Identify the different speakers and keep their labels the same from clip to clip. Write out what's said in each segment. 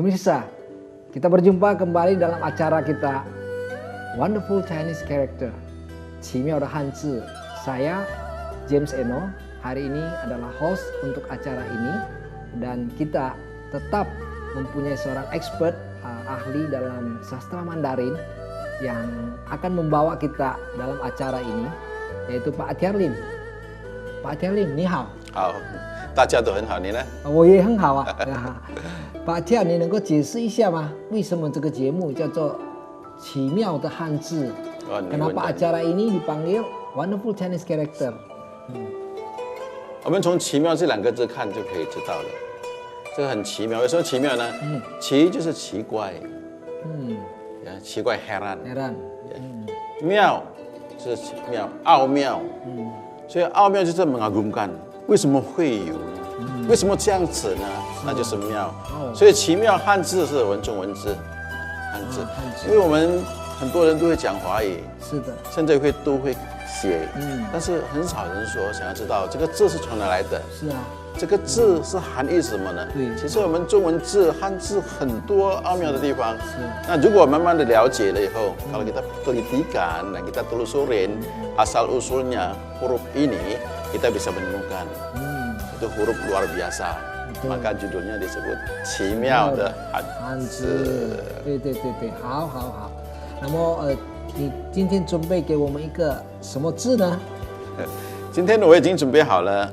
Speaker 1: Pemirsa, kita berjumpa kembali dalam acara kita Wonderful Chinese Character, 奇妙的汉字. Saya James Eno, hari ini adalah host untuk acara ini dan kita tetap mempunyai seorang expert, ahli dalam sastra Mandarin yang akan membawa kita dalam acara ini, yaitu Pak Tiarlin. Pak Tiarlin, ni hao.
Speaker 2: 好，大家都很好，你呢？
Speaker 1: 我也很好啊。Pak Tia， 你能够解释一下吗？为什么这个节目叫做奇妙的汉字？ Kenapa acara ini dipanggil Wonderful Chinese Character？
Speaker 2: 我们从奇妙这两个字看就可以知道了，这个很奇妙。为什么奇妙呢？奇就是奇怪，奇怪 heran， 妙就是妙，奥妙，所以奥妙就是 mengagumkan。 为什么会有呢？为什么这样子呢？那就是妙。所以奇妙汉字是我们中文字，汉字。因为我们很多人都会讲华语，
Speaker 1: 是的，
Speaker 2: 甚至都会写，但是很少人说想要知道这个字是从哪来的。
Speaker 1: 是啊，
Speaker 2: 这个字是含义什么呢？
Speaker 1: 对，
Speaker 2: 其实我们中文字汉字很多奥妙的地方。那如果慢慢的了解了以后，kalau kita telitikan dan kita telusurin asal usulnya huruf ini, kita bisa menemukan itu huruf luar biasa, maka judulnya disebut 奇妙的汉字。
Speaker 1: 对对对对，好好好。那么你今天准备给我们一个什么字呢？
Speaker 2: 今天我已经准备好了。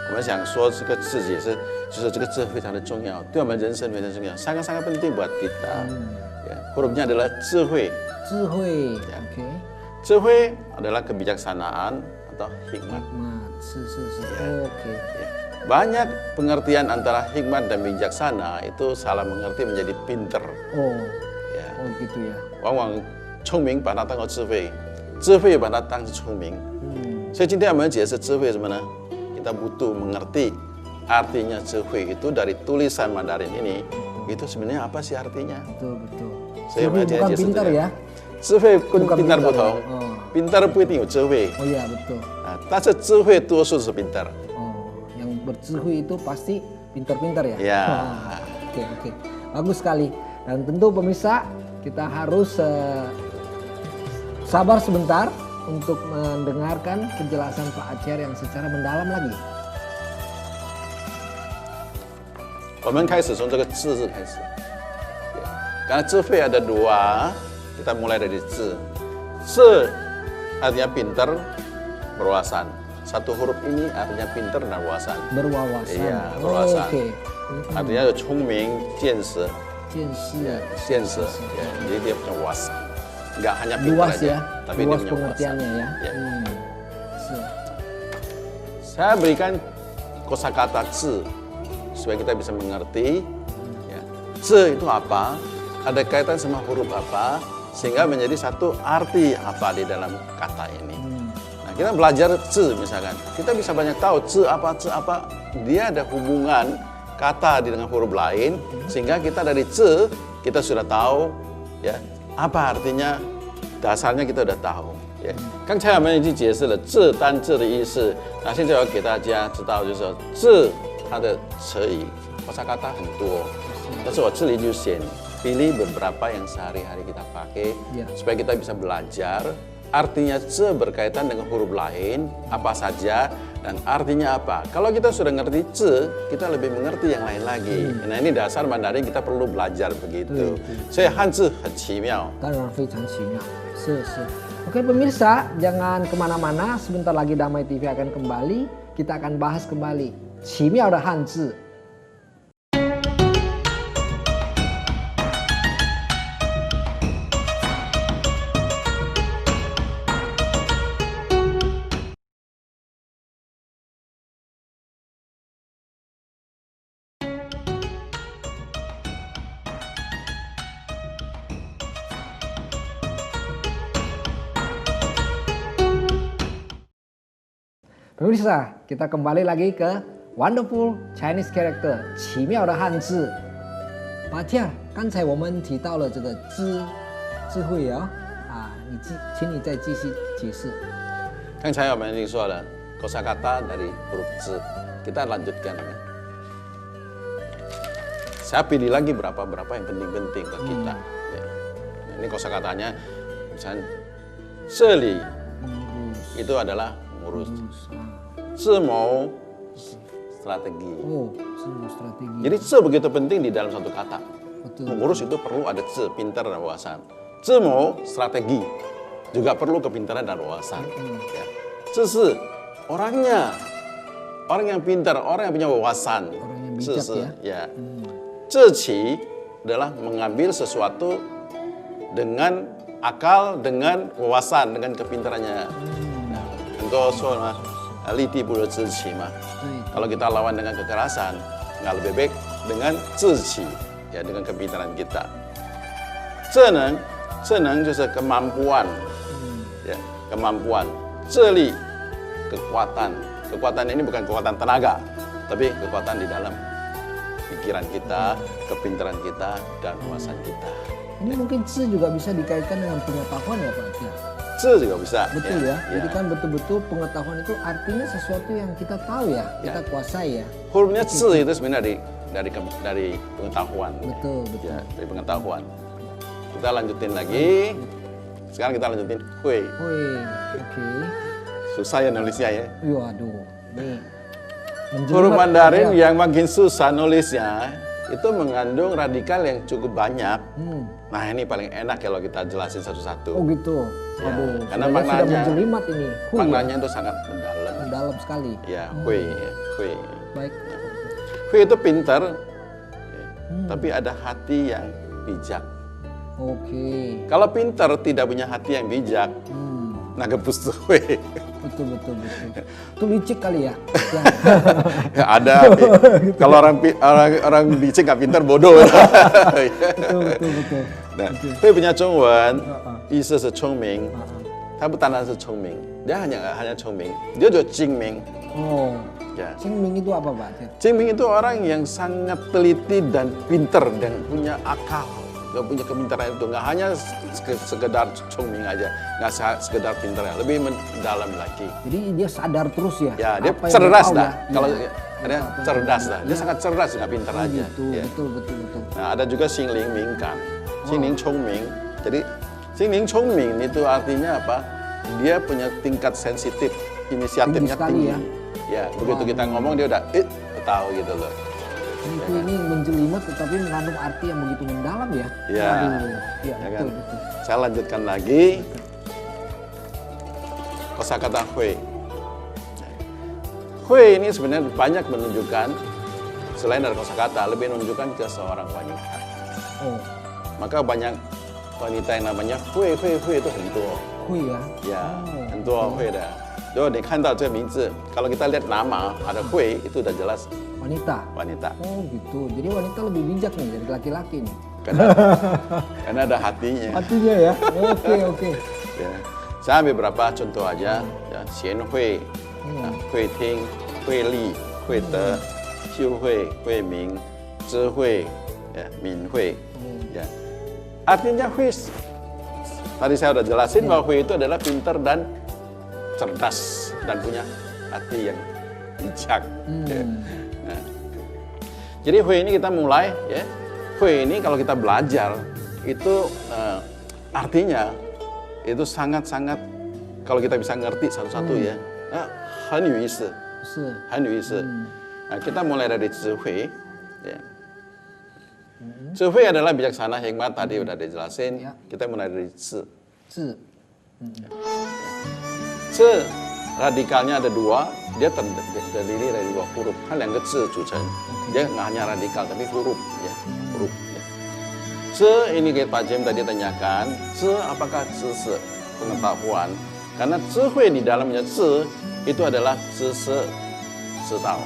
Speaker 2: 我们想说这个字也是，就是这个字非常的重要，对我们人生非常重要，sangat penting buat kita. Hurufnya adalah 智慧。
Speaker 1: 智慧 ，OK。
Speaker 2: 智慧 adalah kebijaksanaan atau hikmat.
Speaker 1: OK.
Speaker 2: Banyak pengertian antara hikmat dan bijaksana itu salah mengerti menjadi pinter.
Speaker 1: Oh gitu ya.
Speaker 2: 往往聪明把它当作智慧，智慧把它当成聪明。所以今天我们解释智慧什么呢？ Kita butuh mengerti artinya 智慧 itu dari tulisan Mandarin ini, itu sebenarnya apa sih artinya?
Speaker 1: Betul.
Speaker 2: 所以我们要解释
Speaker 1: pintar ya.
Speaker 2: 智慧跟 pintar 不同，pintar 不一定有智慧。
Speaker 1: Oh iya betul.
Speaker 2: 但是智慧多数是 pintar。
Speaker 1: yang ber智慧 itu pasti pintar-pintar ya.
Speaker 2: Ya.
Speaker 1: Oke. Bagus sekali. Dan tentu pemirsa kita harus sabar sebentar untuk mendengarkan penjelasan Pak Acer yang secara mendalam lagi.
Speaker 2: 我们开始从这个字开始。Karena 智慧 ada dua, kita mulai dari 智。智 artinya pintar, berwawasan. Satu huruf ini artinya pintar dan wawasan.
Speaker 1: Berwawasan.
Speaker 2: Iya, berwawasan. Artinya 聪明、见识。 见识，jadi dia punya wawasan. Nggak hanya pintar
Speaker 1: luas
Speaker 2: aja,
Speaker 1: ya,
Speaker 2: tapi
Speaker 1: luas
Speaker 2: dia punya
Speaker 1: pengertiannya ya.
Speaker 2: Saya berikan kosakata 字 supaya kita bisa mengerti. 字 itu apa? Ada kaitan sama huruf apa? Sehingga menjadi satu arti apa di dalam kata ini. Nah, kita belajar 字 misalkan, kita bisa banyak tahu 字 apa, dia ada hubungan kata dengan huruf lain, sehingga kita dari 字 kita sudah tahu ya apa artinya, dasarnya kita sudah tahu ya. 刚才我们已经解释了字单字的意思，那现在我要给大家知道，就是说字它的词语kosakata 很多，但是我这里就选 pilih beberapa yang sehari-hari kita pakai supaya kita bisa belajar artinya 字 berkaitan dengan huruf lain apa saja dan artinya apa. Kalau kita sudah ngerti 字 kita lebih mengerti yang lain lagi. Nah ini dasar Mandarin kita perlu belajar begitu. 所以汉字很奇妙。
Speaker 1: 当然非常奇妙。是。Oke pemirsa, jangan kemana-mana. Sebentar lagi Damai TV akan kembali. Kita akan bahas kembali 奇妙的汉字。 Pemirsa, kita kembali lagi ke Wonderful Chinese Character 奇妙的汉字。Pak Tia， 刚才我们提到了这个智慧请你再继续解释。
Speaker 2: 刚才我们已经说了 kosakata dari huruf 字， kita lanjutkan. saya pilih lagi berapa yang penting-penting buat kita. Ya. Nah, ini kosakatanya, misalnya seli itu adalah ngurus, semau strategi.
Speaker 1: Oh, strategi.
Speaker 2: Jadi begitu penting di dalam satu kata.
Speaker 1: Betul.
Speaker 2: Mengurus itu perlu ada pintar dan wawasan. Mau strategi juga perlu kepintaran dan wawasan. Ya. Orangnya, orang yang pintar, orang yang punya wawasan.
Speaker 1: Orang yang bijak
Speaker 2: ya. Zeci adalah mengambil sesuatu dengan akal, dengan wawasan, dengan kepintarannya. Nah, contoh soal liti bulu zeci mah. Kalau kita lawan dengan kekerasan, nggak lebih baik dengan zeci, ya dengan kepintaran kita. Senang itu kemampuan, ya kemampuan. Zeli kekuatan. Kekuatan ini bukan kekuatan tenaga, tapi kekuatan di dalam pikiran kita, kepintaran kita, dan wawasan kita.
Speaker 1: Ini mungkin juga bisa dikaitkan dengan pengetahuan ya Pak?
Speaker 2: Juga bisa.
Speaker 1: Betul ya. Jadi kan betul-betul pengetahuan itu artinya sesuatu yang kita tahu ya, kita kuasai ya.
Speaker 2: Hurufnya itu sebenarnya dari pengetahuan.
Speaker 1: Betul.
Speaker 2: Ya, dari pengetahuan. Kita lanjutin lagi. Sekarang kita lanjutin hui.
Speaker 1: Oke.
Speaker 2: Susah ya nulisnya ya.
Speaker 1: Waduh, ini
Speaker 2: huruf Mandarin yang makin susah nulisnya itu mengandung radikal yang cukup banyak. Nah ini paling enak kalau kita jelasin satu-satu.
Speaker 1: Oh gitu.
Speaker 2: Ya, karena
Speaker 1: maknanya sudah menjelimat ini.
Speaker 2: Maknanya itu sangat mendalam.
Speaker 1: Mendalam sekali.
Speaker 2: Ya, hui.
Speaker 1: Baik.
Speaker 2: Hui itu pintar, tapi ada hati yang bijak.
Speaker 1: Oke.
Speaker 2: Kalau pintar tidak punya hati yang bijak, nagepus tuh hui.
Speaker 1: Betul. Itu licik kali ya?
Speaker 2: Ya, ada. Kalau orang licik nggak pintar bodoh. Betul. Nah, hui punya Zhongwen, isi是聪明，他不单单是聪明，dia hanya 聪明，dia juga 精明。
Speaker 1: Oh.
Speaker 2: Ya.
Speaker 1: Cingming itu apa Pak?
Speaker 2: Cingming itu orang yang sangat teliti dan pintar dan punya akal. Gak punya kepintaran itu, nggak hanya sekedar congming aja, nggak sekedar pintar, lebih mendalam lagi.
Speaker 1: Jadi dia sadar terus ya?
Speaker 2: Ya, dia cerdas dah. Kalau ada cerdas dah, dia sangat cerdas, nggak pintar aja.
Speaker 1: Gitu,
Speaker 2: ya.
Speaker 1: Betul.
Speaker 2: Nah, ada juga Xingling Mingkan, Xingling Chongming. Jadi Xingling Chongming itu artinya apa? Dia punya tingkat sensitif, inisiatifnya tinggi. Ya, begitu kita ngomong dia udah tahu gitu loh.
Speaker 1: Ini menjelimet tetapi mengandung arti yang begitu mendalam ya.
Speaker 2: Ya,
Speaker 1: ya
Speaker 2: kan?
Speaker 1: betul.
Speaker 2: Saya lanjutkan lagi. Kosakata hui. Hui ini sebenarnya banyak menunjukkan, selain dari kosakata, lebih menunjukkan ke seorang wanita.
Speaker 1: Oh.
Speaker 2: Maka banyak wanita yang namanya hui itu hentuo.
Speaker 1: Hui ya?
Speaker 2: Ya, hentuo hui dah. Jadi,你看到这个名字, kalau kita lihat nama ada hui itu udah jelas wanita.
Speaker 1: Oh gitu. Jadi wanita lebih bijak nih dari laki-laki nih.
Speaker 2: Karena ada hatinya.
Speaker 1: Hatinya ya. Oke.
Speaker 2: Ya. Saya ambil beberapa contoh aja. Ya, xian hui, hui ting, hui li, hui de, xiu hui, hui ming, zhi hui, ya, min hui. Ya. Artinya hui. Tadi saya udah jelasin bahwa hui itu adalah pintar dan cerdas dan punya hati yang bijak. Ya. Nah. Jadi hui ini kita mulai ya. Hui ini kalau kita belajar itu artinya itu sangat-sangat kalau kita bisa ngerti satu-satu ya. Han yu isi. Nah, kita mulai dari zhi hui. Ya. Zhi hui adalah bijaksana, hikmat tadi udah dijelasin. Ya. Kita mulai dari zhi. Zhi radikalnya ada dua, dia terdiri dari dua huruf. Kan yang ke zhi zucheng. Dia nggak hanya radikal tapi huruf ya, huruf. Ya. Zhi ini kayak Pak Jem tadi tanyakan, zhi apakah zhi pengetahuan? Karena zhi hui di dalamnya zhi itu adalah zhi tahu.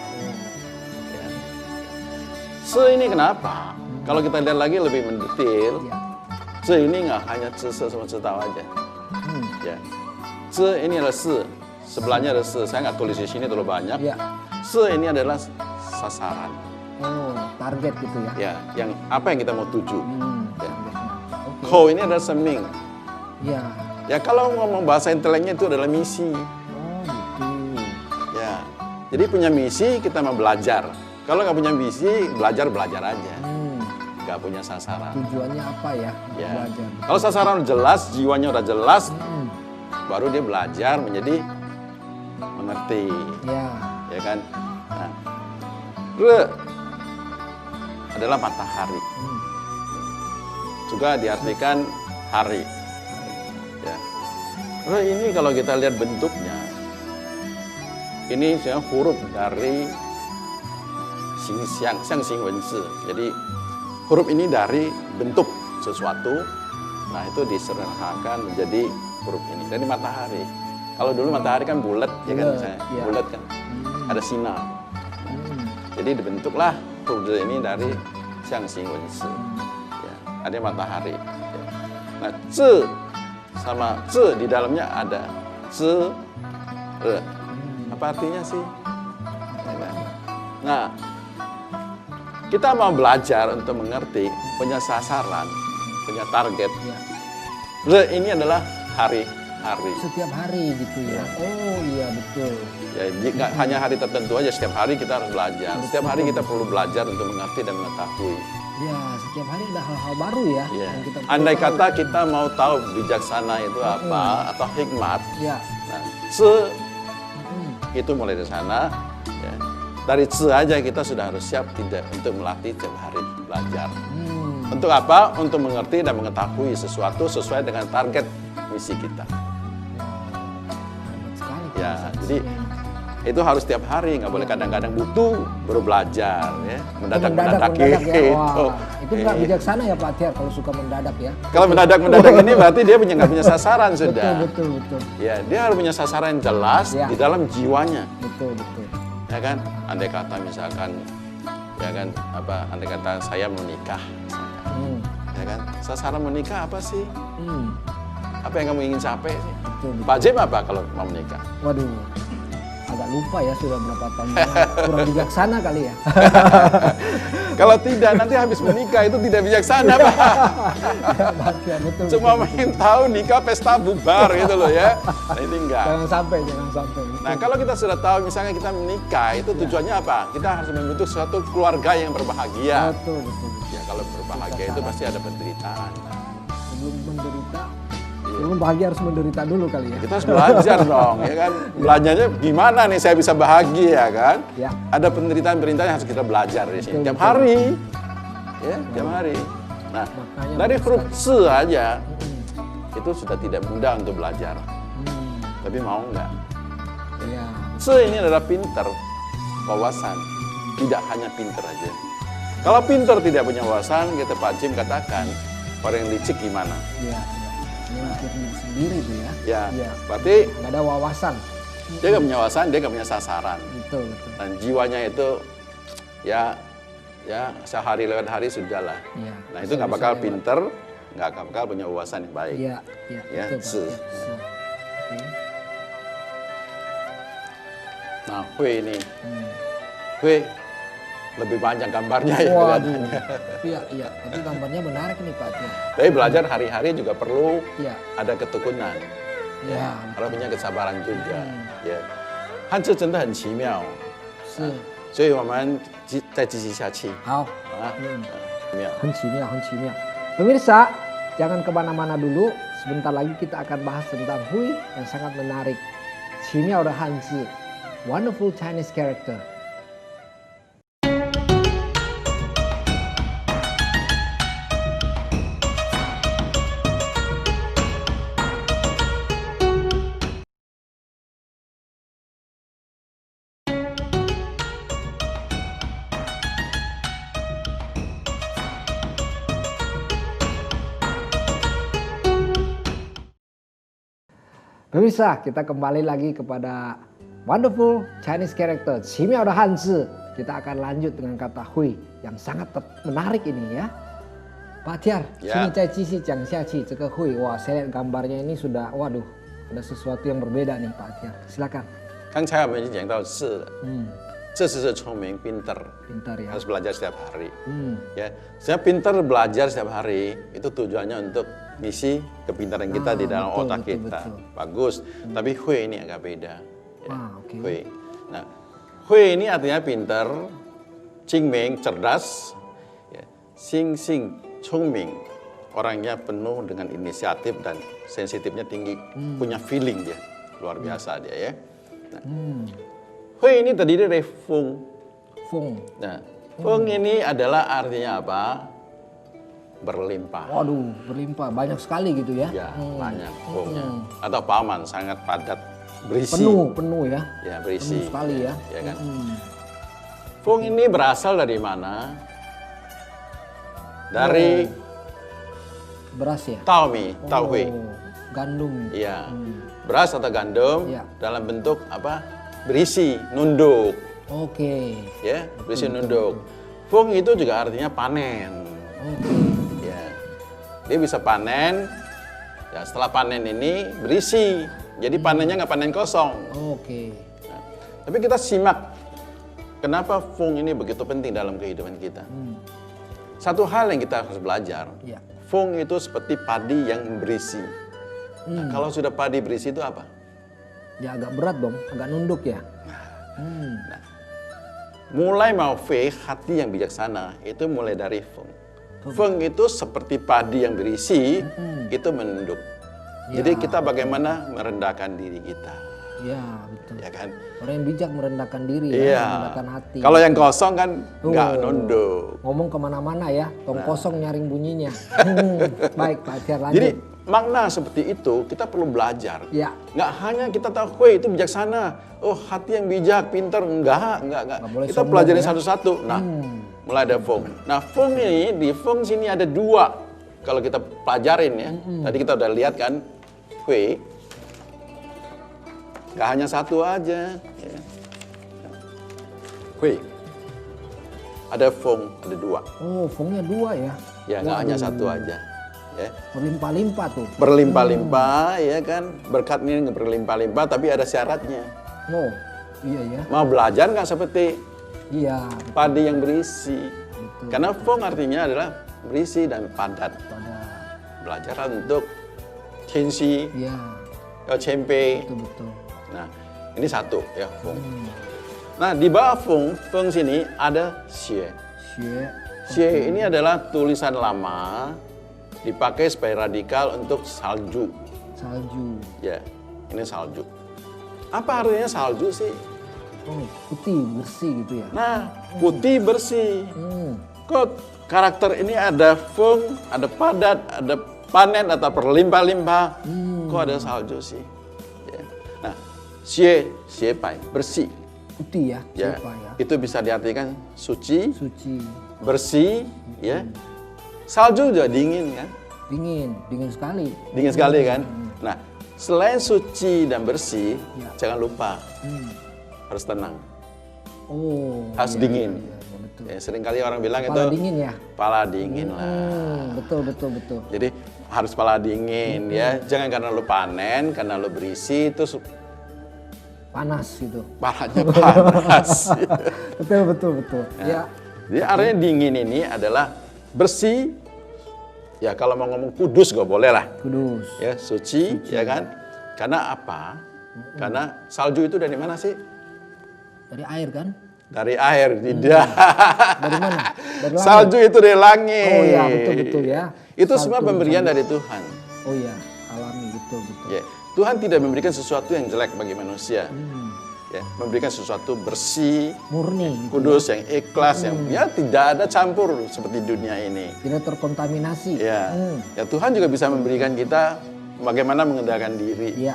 Speaker 2: Ya. Zhi ini kenapa? Kalau kita lihat lagi lebih mendetail, zhi ini nggak hanya zhi sama zhi tahu aja. Ya. Zhi ini adalah si, sebelahnya ada si. Saya nggak tulis di sini terlalu banyak. Ya. Si ini adalah sasaran.
Speaker 1: Oh, target gitu ya?
Speaker 2: Ya, yang apa yang kita mau tuju. Ya. Okay. Kou ini adalah seming.
Speaker 1: Ya.
Speaker 2: Ya kalau ngomong bahasa inteleknya itu adalah misi.
Speaker 1: Oh gitu.
Speaker 2: Ya. Jadi punya misi kita mau belajar. Kalau nggak punya misi belajar aja. nggak punya sasaran.
Speaker 1: Tujuannya apa ya?
Speaker 2: Ya.
Speaker 1: Belajar.
Speaker 2: Kalau sasaran jelas, jiwanya udah jelas,
Speaker 1: Hmm.
Speaker 2: baru dia belajar menjadi mengerti,
Speaker 1: Ya.
Speaker 2: ya kan? Nah, Re adalah matahari,
Speaker 1: Hmm.
Speaker 2: juga diartikan hari. Ya. Re ini kalau kita lihat bentuknya, ini sebenarnya huruf dari Xiang Xing Wen Si. Jadi huruf ini dari bentuk sesuatu, nah itu disederhanakan menjadi huruf ini dari matahari. Kalau dulu matahari kan bulat, ya kan,
Speaker 1: Bulat,
Speaker 2: misalnya
Speaker 1: iya.
Speaker 2: bulat kan, ada sinar.
Speaker 1: Hmm.
Speaker 2: Jadi dibentuklah huruf ini dari Xiang Xing Wen Si. Ya, ada matahari. Ya. Nah, zi sama zi di dalamnya ada zi, re. Apa artinya sih? Ya kan? Nah, kita mau belajar untuk mengerti, punya sasaran, punya target.
Speaker 1: Ya.
Speaker 2: Re ini adalah hari-hari.
Speaker 1: Setiap hari gitu ya. Oh iya betul.
Speaker 2: Ya, nggak hanya hari tertentu aja, setiap hari kita harus belajar. Setiap hari kita perlu belajar untuk mengerti dan mengetahui.
Speaker 1: Ya, setiap hari ada hal-hal baru ya.
Speaker 2: Ya.
Speaker 1: Yang kita perlu
Speaker 2: Andai
Speaker 1: tahu.
Speaker 2: kata kita mau tahu bijaksana itu apa atau hikmat,
Speaker 1: Ya.
Speaker 2: nah, se
Speaker 1: Hmm.
Speaker 2: itu mulai dari sana. Ya. Dari se aja kita sudah harus siap tidak untuk melatih setiap hari belajar.
Speaker 1: Hmm.
Speaker 2: Untuk apa? Untuk mengerti dan mengetahui sesuatu sesuai dengan target misi kita.
Speaker 1: Hebat sekali.
Speaker 2: Ya,
Speaker 1: konsep
Speaker 2: jadi
Speaker 1: ini.
Speaker 2: itu harus setiap hari, nggak boleh kadang-kadang butuh baru belajar ya,
Speaker 1: mendadak
Speaker 2: mendadak
Speaker 1: ya.
Speaker 2: gitu.
Speaker 1: Wah, itu nggak bijaksana ya Pak Tiar kalau suka mendadak ya.
Speaker 2: Kalau mendadak ini berarti dia nggak punya sasaran sudah.
Speaker 1: Betul.
Speaker 2: Ya, dia harus punya sasaran yang jelas
Speaker 1: Ya.
Speaker 2: di dalam jiwanya,
Speaker 1: Betul.
Speaker 2: ya kan? Andai kata misalkan, ya kan, andai kata saya menikah,
Speaker 1: Hmm.
Speaker 2: ya kan? Sasaran menikah apa sih?
Speaker 1: Hmm.
Speaker 2: Apa yang kamu ingin capai sih?
Speaker 1: Betul.
Speaker 2: Pak Jim apa kalau mau menikah?
Speaker 1: Waduh, agak lupa ya sudah berapa tahun. Kurang bijaksana kali ya.
Speaker 2: Kalau tidak, nanti habis menikah itu tidak bijaksana, Pak.
Speaker 1: Ya, betul.
Speaker 2: Cuma main tahu nikah pesta bubar gitu loh ya. Nah, ini enggak.
Speaker 1: Jangan sampai.
Speaker 2: Nah, kalau kita sudah tahu misalnya kita menikah, itu tujuannya apa? Kita harus membentuk suatu keluarga yang berbahagia.
Speaker 1: Betul.
Speaker 2: Ya, kalau berbahagia itu pasti ada penderitaan.
Speaker 1: Sebelum menderita, sebelum bahagia harus menderita dulu kali ya.
Speaker 2: Kita harus belajar dong, ya kan? Belajarnya gimana nih saya bisa bahagia kan?
Speaker 1: Ya.
Speaker 2: Ada penderitaan-penderitaan yang harus kita belajar di sini.
Speaker 1: Betul,
Speaker 2: Tiap
Speaker 1: betul.
Speaker 2: hari. Ya, tiap hari. Nah,
Speaker 1: Maknanya
Speaker 2: dari
Speaker 1: bagus
Speaker 2: huruf
Speaker 1: sekali.
Speaker 2: se aja, itu sudah tidak mudah untuk belajar.
Speaker 1: Hmm.
Speaker 2: Tapi mau nggak?
Speaker 1: Ya.
Speaker 2: Se ini adalah pinter, wawasan. Tidak hanya pinter aja. Kalau pinter tidak punya wawasan, kita Pak Jim katakan, orang yang licik gimana?
Speaker 1: Ya. Memikir diri sendiri tuh ya.
Speaker 2: Ya,
Speaker 1: Iya.
Speaker 2: berarti
Speaker 1: Nggak ada wawasan.
Speaker 2: dia nggak punya wawasan, dia nggak punya sasaran.
Speaker 1: Betul.
Speaker 2: Dan jiwanya itu, ya sehari lewat hari sudah lah.
Speaker 1: Iya.
Speaker 2: Nah itu nggak bakal
Speaker 1: Bisa lewat.
Speaker 2: pinter, nggak bakal punya wawasan yang baik.
Speaker 1: Iya.
Speaker 2: Ya,
Speaker 1: Betul, Pak.
Speaker 2: se.
Speaker 1: Ya, se. Oke.
Speaker 2: Nah, hui ini,
Speaker 1: Hmm.
Speaker 2: hui lebih panjang gambarnya ya.
Speaker 1: Waduh.
Speaker 2: kelihatannya.
Speaker 1: Iya. Tapi gambarnya menarik nih Pak Tiar.
Speaker 2: Tapi belajar hari-hari juga perlu
Speaker 1: Iya.
Speaker 2: ada ketekunan.
Speaker 1: Ya.
Speaker 2: Harus punya kesabaran juga.
Speaker 1: Hmm.
Speaker 2: Ya, 汉字真的很奇妙，
Speaker 1: 是。
Speaker 2: 所以我们再继续下去
Speaker 1: 好。
Speaker 2: 啊，妙。
Speaker 1: 很奇妙. Pemirsa, jangan kemana-mana dulu. Sebentar lagi kita akan bahas tentang Hui yang sangat menarik. 奇妙的汉字 Wonderful Chinese Character. Pemirsa, kita kembali lagi kepada Wonderful Chinese Character, 奇妙的汉字. Kita akan lanjut dengan kata Hui yang sangat menarik ini ya. Pak Tiar,
Speaker 2: Ya.
Speaker 1: sini saya继续讲下去. 这个 Hui, wah saya lihat gambarnya ini sudah, waduh, ada sesuatu yang berbeda nih Pak Tiar. Silakan.
Speaker 2: 刚才我们已经讲到字了， 这是聪明 pinter
Speaker 1: Pintar ya.
Speaker 2: harus belajar setiap hari.
Speaker 1: Hmm.
Speaker 2: Ya, saya pinter belajar setiap hari itu tujuannya untuk misi kepintaran kita di dalam
Speaker 1: betul,
Speaker 2: otak
Speaker 1: betul,
Speaker 2: kita.
Speaker 1: betul.
Speaker 2: Bagus. Tapi hui ini agak beda. Ya,
Speaker 1: Oke.
Speaker 2: hui. Nah, hui ini artinya pinter, cingming, cerdas. Ya. Xing Xing, Chongming. Orangnya penuh dengan inisiatif dan sensitifnya tinggi. Punya feeling dia. Luar biasa dia ya. Nah, Hui ini terdiri dari Feng.
Speaker 1: Feng.
Speaker 2: Nah, Feng ini adalah artinya apa? Berlimpah.
Speaker 1: Waduh, berlimpah. Banyak sekali gitu ya.
Speaker 2: Ya, banyak Fengnya. Atau paman, sangat padat. Berisi.
Speaker 1: Penuh ya.
Speaker 2: Ya, berisi.
Speaker 1: Penuh sekali ya.
Speaker 2: Ya kan? Feng ini berasal dari mana? Dari
Speaker 1: Beras ya.
Speaker 2: Taomi, Taohui.
Speaker 1: Gandum.
Speaker 2: Iya. Beras atau gandum
Speaker 1: Iya.
Speaker 2: dalam bentuk apa? Berisi, nunduk.
Speaker 1: Oke.
Speaker 2: Ya, berisi nunduk. Feng itu juga artinya panen.
Speaker 1: Oke.
Speaker 2: Ya. Dia bisa panen. Ya, setelah panen ini berisi. Jadi panennya nggak panen kosong.
Speaker 1: Oke.
Speaker 2: Nah, tapi kita simak kenapa Feng ini begitu penting dalam kehidupan kita. Satu hal yang kita harus belajar.
Speaker 1: Ya.
Speaker 2: Feng itu seperti padi yang berisi. Nah, kalau sudah padi berisi itu apa?
Speaker 1: Ya agak berat dong, agak nunduk ya.
Speaker 2: Mulai mau Fei, hati yang bijaksana, itu mulai dari Feng. Feng itu seperti padi yang berisi, itu menunduk.
Speaker 1: Ya.
Speaker 2: Jadi kita bagaimana merendahkan diri kita.
Speaker 1: Ya betul.
Speaker 2: Ya kan?
Speaker 1: Orang yang bijak merendahkan diri ya,
Speaker 2: Iya.
Speaker 1: merendahkan hati.
Speaker 2: Kalau yang kosong kan nggak
Speaker 1: Oh.
Speaker 2: nunduk.
Speaker 1: Ngomong kemana-mana ya, tong kosong nyaring bunyinya. Baik Pak Tiar, lanjut.
Speaker 2: Jadi makna seperti itu kita perlu belajar.
Speaker 1: Ya.
Speaker 2: Nggak hanya kita tahu, weh itu bijaksana. Oh hati yang bijak, pintar. Enggak.
Speaker 1: Nggak boleh
Speaker 2: Kita
Speaker 1: sombong
Speaker 2: pelajarin
Speaker 1: ya.
Speaker 2: satu-satu. Nah, mulai ada Feng. Nah, Feng ini, di Feng sini ada dua. Kalau kita pelajarin ya. Tadi kita udah lihat kan, weh. Nggak hanya satu aja. Ya. Weh. Ada Feng, ada dua.
Speaker 1: Oh, Fengnya dua ya.
Speaker 2: Ya, nggak hanya satu aja. Ya.
Speaker 1: Berlimpah-limpah tuh.
Speaker 2: Berlimpah-limpah, ya kan? Berkat ini berlimpah-limpah, tapi ada syaratnya.
Speaker 1: Oh, iya ya.
Speaker 2: Mau belajar nggak seperti
Speaker 1: Iya.
Speaker 2: padi yang berisi?
Speaker 1: Betul.
Speaker 2: Karena Feng artinya adalah berisi dan padat.
Speaker 1: Pada.
Speaker 2: Belajar untuk Tianxi,
Speaker 1: Iya.
Speaker 2: Cempe.
Speaker 1: Betul-betul.
Speaker 2: Nah, ini satu ya Feng. Nah, di bawah Feng sini ada Xie.
Speaker 1: Xie.
Speaker 2: Xie ini adalah tulisan lama, dipakai sebagai radikal untuk salju.
Speaker 1: Salju.
Speaker 2: Ya, ini salju. Apa artinya salju sih?
Speaker 1: Oh, putih, bersih gitu ya.
Speaker 2: Nah, putih bersih.
Speaker 1: Hmm.
Speaker 2: Kok karakter ini ada Feng, ada padat, ada panen atau berlimpah-limpah. Kok ada salju sih? Ya. Nah, Xie Pai, bersih.
Speaker 1: Putih ya,
Speaker 2: Ya,
Speaker 1: siapa ya?
Speaker 2: itu bisa diartikan suci,
Speaker 1: Suci.
Speaker 2: bersih, ya. Salju juga dingin kan?
Speaker 1: Dingin sekali.
Speaker 2: Dingin sekali kan? Nah, selain suci dan bersih,
Speaker 1: Ya.
Speaker 2: jangan lupa harus tenang,
Speaker 1: Oh.
Speaker 2: harus
Speaker 1: iya,
Speaker 2: dingin.
Speaker 1: iya, iya, betul.
Speaker 2: Ya, seringkali orang bilang
Speaker 1: Kepala
Speaker 2: itu
Speaker 1: dingin ya.
Speaker 2: kepala dingin lah.
Speaker 1: Betul.
Speaker 2: Jadi harus kepala dingin ya. Jangan karena lu panen, karena lu berisi terus
Speaker 1: Panas gitu.
Speaker 2: kepalanya panas.
Speaker 1: Betul. Ya.
Speaker 2: Jadi artinya dingin ini adalah bersih. Ya kalau mau ngomong kudus gak boleh lah.
Speaker 1: Kudus.
Speaker 2: Ya suci, ya kan? Karena apa? Karena salju itu dari mana sih?
Speaker 1: Dari air kan?
Speaker 2: Dari air, tidak.
Speaker 1: Dari mana? Dari langit.
Speaker 2: Salju itu dari langit.
Speaker 1: Oh iya, betul ya.
Speaker 2: Itu semua
Speaker 1: Salju,
Speaker 2: pemberian
Speaker 1: salju.
Speaker 2: dari Tuhan.
Speaker 1: Oh iya, alami betul.
Speaker 2: Ya, Tuhan tidak memberikan sesuatu yang jelek bagi manusia. Ya, memberikan sesuatu bersih,
Speaker 1: Murni. Gitu.
Speaker 2: kudus, yang ikhlas, yang ya tidak ada campur seperti dunia ini.
Speaker 1: Tidak terkontaminasi.
Speaker 2: Ya, ya Tuhan juga bisa memberikan kita bagaimana mengendalikan diri.
Speaker 1: Iya.